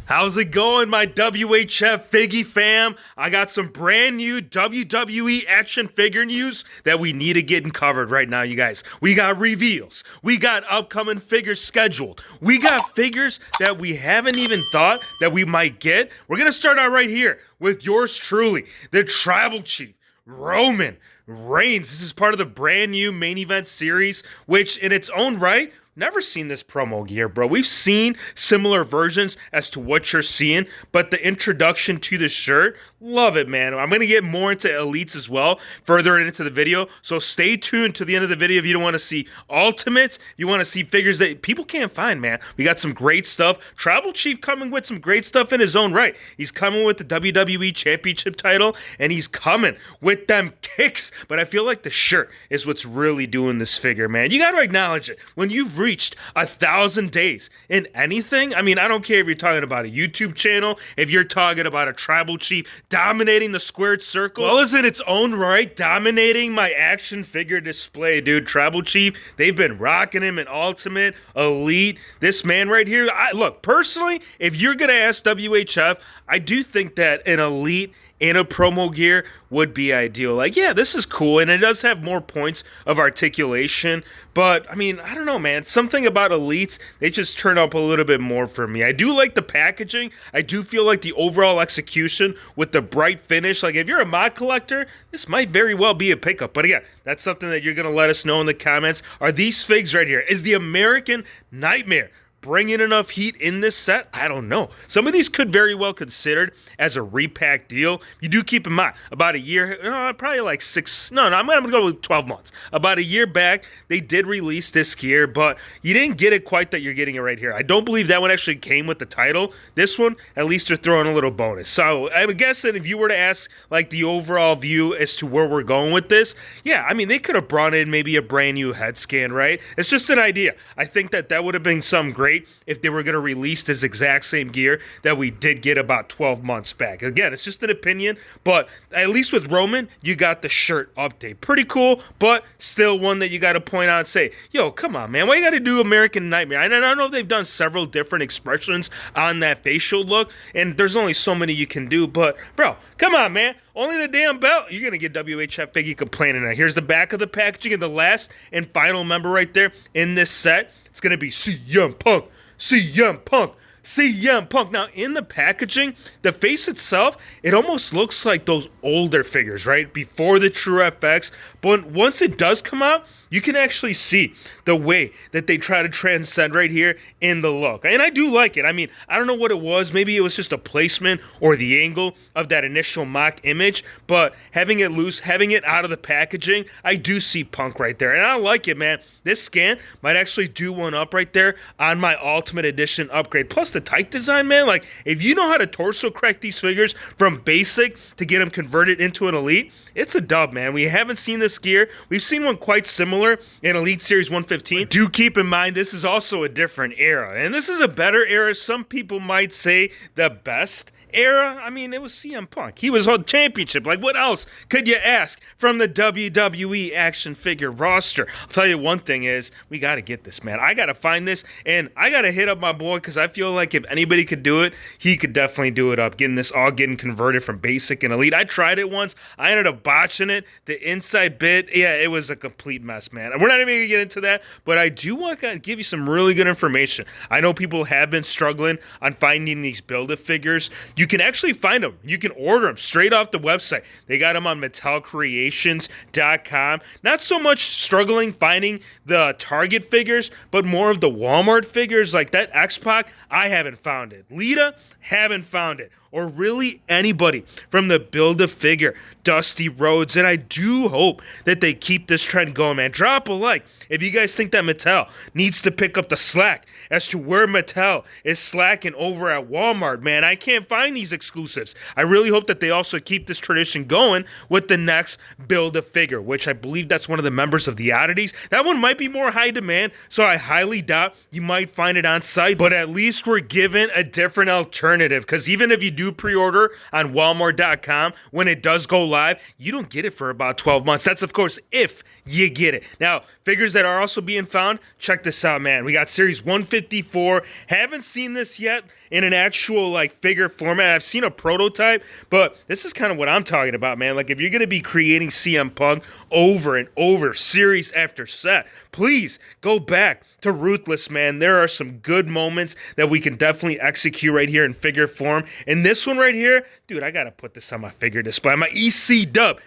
How's it going, my WHF Figgy fam? I got some brand new WWE action figure news that we need to get covered right now, you guys. We got reveals. We got upcoming figures scheduled. We got figures that we haven't even thought that we might get. We're going to start out right here with yours truly, the Tribal Chief, Roman Reigns. This is part of the brand new main event series, which in its own right, never seen this promo gear, bro. We've seen similar versions as to what you're seeing, but the introduction to the shirt, love it, man. I'm going to get more into elites as well further into the video, so stay tuned to the end of the video if you don't want to see ultimates. You want to see figures that people can't find, man. We got some great stuff. Tribal Chief coming with some great stuff in his own right. He's coming with the WWE Championship title, and he's coming with them kicks, but I feel like the shirt is what's really doing this figure, man. You got to acknowledge it. When you've reached 1,000 days in anything, I mean, I don't care if you're talking about a YouTube channel, if you're talking about a Tribal Chief dominating the squared circle, well, is in its own right dominating my action figure display, dude. Tribal Chief, they've been rocking him in Ultimate, Elite. This man right here, look, personally, if you're gonna ask WHF, I do think that an Elite in a promo gear would be ideal. Like, yeah, this is cool, and it does have more points of articulation, but, I mean, I don't know, man. Something about elites, they just turn up a little bit more for me. I do like the packaging. I do feel like the overall execution with the bright finish, like, if you're a mod collector, this might very well be a pickup. But again, that's something that you're going to let us know in the comments. Are these figs right here? Is the American Nightmare bringing enough heat in this set? I don't know. Some of these could very well considered as a repack deal. You do keep in mind, about a year, probably like I'm going to go with 12 months. About a year back, they did release this gear, but you didn't get it quite that you're getting it right here. I don't believe that one actually came with the title. This one, at least they're throwing a little bonus. So I would guess that if you were to ask like the overall view as to where we're going with this, yeah, I mean, they could have brought in maybe a brand new head scan, right? It's just an idea. I think that that would have been some great if they were going to release this exact same gear that we did get about 12 months back. Again, it's just an opinion, but at least with Roman, you got the shirt update. Pretty cool, but still one that you got to point out and say, yo, come on, man. Why you got to do American Nightmare? I know they've done several different expressions on that facial look, and there's only so many you can do, but, bro, come on, man. Only the damn belt. You're going to get WHF Figgy complaining now. Here's the back of the packaging, and the last and final member right there in this set. It's going to be CM Punk. CM Punk. CM Punk. Now, in the packaging, the face itself, it almost looks like those older figures, right? Before the True FX. But once it does come out, you can actually see the way that they try to transcend right here in the look. And I do like it. I mean, I don't know what it was. Maybe it was just a placement or the angle of that initial mock image. But having it loose, having it out of the packaging, I do see Punk right there. And I like it, man. This scan might actually do one up right there on my Ultimate Edition upgrade. Plus the tight design, man. Like, if you know how to torso crack these figures from basic to get them converted into an Elite, it's a dub, man. We haven't seen this gear. We've seen one quite similar in Elite Series 115. Do keep in mind, this is also a different era. And this is a better era. Some people might say the best era. I mean, it was CM Punk. He was on championship. Like, what else could you ask from the WWE action figure roster? I'll tell you one thing is, we got to get this, man. I got to find this, and I got to hit up my boy, because I feel like if anybody could do it, he could definitely do it up. Getting this all getting converted from basic and elite. I tried it once. I ended up botching it. The inside bit, yeah, it was a complete mess, man. And we're not even going to get into that, but I do want to give you some really good information. I know people have been struggling on finding these Build-A figures. You can actually find them. You can order them straight off the website. They got them on MattelCreations.com. Not so much struggling finding the Target figures, but more of the Walmart figures like that X-Pac. I haven't found it. Lita, haven't found it. Or really anybody from the Build-A-Figure, Dusty Rhodes. And I do hope that they keep this trend going, man. Drop a like if you guys think that Mattel needs to pick up the slack as to where Mattel is slacking over at Walmart, man. I can't find these exclusives. I really hope that they also keep this tradition going with the next Build-A-Figure, which I believe that's one of the members of the Oddities. That one might be more high demand, so I highly doubt you might find it on site, but at least we're given a different alternative, because even if you do pre-order on Walmart.com, when it does go live, you don't get it for about 12 months. That's, of course, if you get it. Now, figures that are also being found, check this out, man. We got Series 154. Haven't seen this yet in an actual, like, figure format. I've seen a prototype, but this is kind of what I'm talking about, man. Like, if you're going to be creating CM Punk over and over, series after set, please go back to Ruthless, man. There are some good moments that we can definitely execute right here in figure form. And this one right here, dude, I got to put this on my figure display. My EC Dub,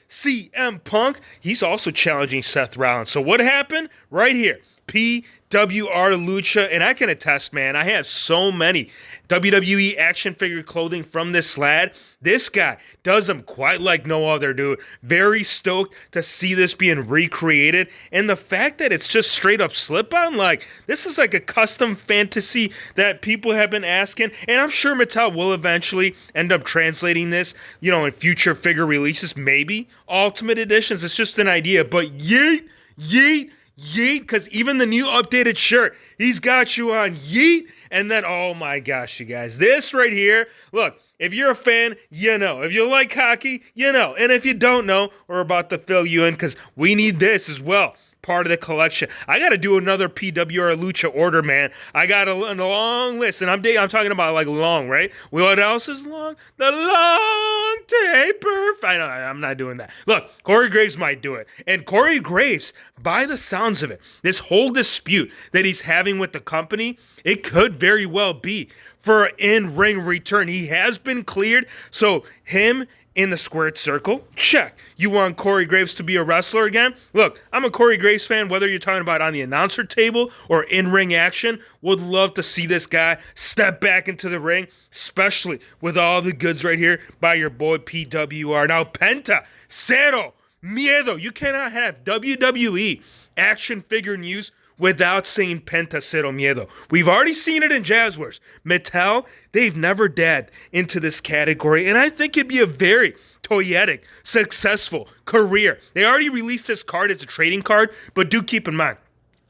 CM Punk. He's also challenging Seth Rollins. So what happened? Right here, PWR Lucha, and I can attest, man, I have so many WWE action figure clothing from this lad. This guy does them quite like no other, dude. Very stoked to see this being recreated, and the fact that it's just straight up slip-on, like, this is like a custom fantasy that people have been asking, and I'm sure Mattel will eventually end up translating this, you know, in future figure releases, maybe Ultimate Editions. It's just an idea, but yeet, because even the new updated shirt, he's got you on yeet. And then, oh my gosh, you guys, this right here, look, if you're a fan, you know. If you like hockey, you know. And if you don't know, we're about to fill you in, because we need this as well. Part of the collection. I got to do another PWR Lucha order, man. I got a long list, and I'm talking about like long, right? What else is long? The long taper. I know, I'm not doing that. Look, Corey Graves might do it. And Corey Graves, by the sounds of it, this whole dispute that he's having with the company, it could very well be for an in-ring return. He has been cleared, so him in the squared circle, check. You want Corey Graves to be a wrestler again? Look, I'm a Corey Graves fan, whether you're talking about on the announcer table or in-ring action. Would love to see this guy step back into the ring, especially with all the goods right here by your boy PWR. Now, Penta, Cero, Miedo. You cannot have WWE action figure news without saying Penta, Cero, Miedo. We've already seen it in Jazzwares. Mattel, they've never dabbed into this category, and I think it'd be a very toyetic, successful career. They already released this card as a trading card, but do keep in mind,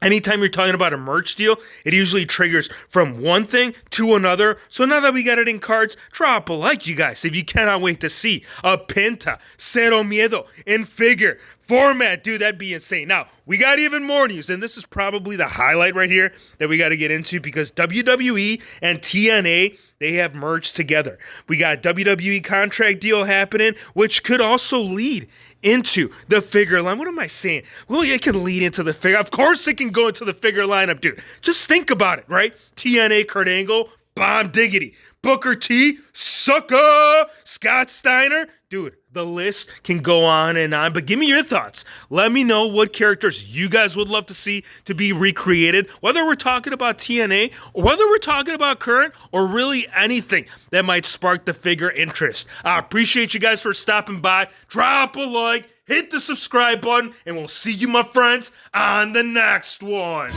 anytime you're talking about a merch deal, it usually triggers from one thing to another. So now that we got it in cards, drop a like, you guys, if you cannot wait to see a Penta, Cero Miedo in figure format. Dude, that'd be insane. Now, we got even more news, and this is probably the highlight right here that we got to get into, because WWE and TNA, they have merged together. We got WWE contract deal happening, which could also lead into the figure line. What am I saying? Well, it can lead into the figure. Of course it can go into the figure lineup, dude. Just think about it, right? TNA, Kurt Angle, Bomb Diggity, Booker T, Sucker, Scott Steiner. Dude, the list can go on and on, but give me your thoughts. Let me know what characters you guys would love to see to be recreated, whether we're talking about TNA or whether we're talking about current, or really anything that might spark the figure interest. I appreciate you guys for stopping by. Drop a like, hit the subscribe button, and we'll see you, my friends, on the next one.